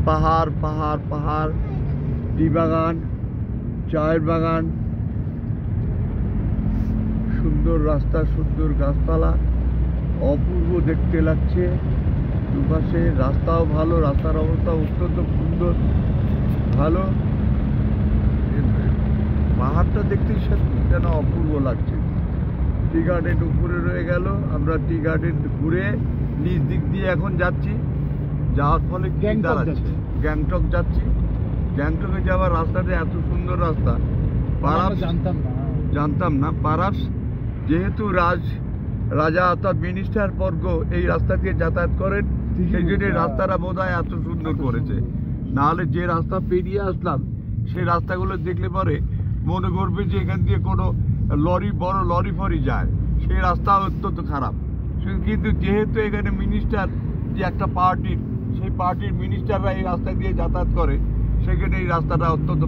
পাহাড় পাহাড় পাহাড়, টি বাগান, চায়ের বাগান, সুন্দর রাস্তা, সুন্দর গাছপালা, অপূর্ব দেখতে লাগছে। দুপাশে রাস্তাও ভালো, রাস্তার অবস্থা অত্যন্ত সুন্দর, ভালো। পাহাড়টা দেখতে যেন অপূর্ব লাগছে। টি গার্ডেন উপরে রয়ে গেল, আমরা টি গার্ডেন ঘুরে নিচ দিক দিয়ে এখন যাচ্ছি, যাওয়ার ফলে কি দাঁড়াচ্ছে, গ্যাংটক যাচ্ছি। গ্যাংটকে যাওয়ার রাস্তাটা এত সুন্দর রাস্তা, জানতাম না। পারাস যেহেতু রাজা অর্থাৎ মিনিস্টার বর্গ এই রাস্তা দিয়ে যাতায়াত করেন, সেই জন্য রাস্তাটা বোধহয় এত সুন্দর করেছে। নাহলে যে রাস্তা পেরিয়ে আসলাম সেই রাস্তাগুলো দেখলে পরে মনে করবে যে এখান দিয়ে কোনো বড় লরি ফরি যায়, সেই রাস্তা অত্যন্ত খারাপ। কিন্তু যেহেতু এখানে মিনিস্টার যে একটা পার্টির, সেই পার্টির মিনিস্টাররা এই রাস্তা দিয়ে যাতায়াত করে, সেখানে এই রাস্তাটা অত্যন্ত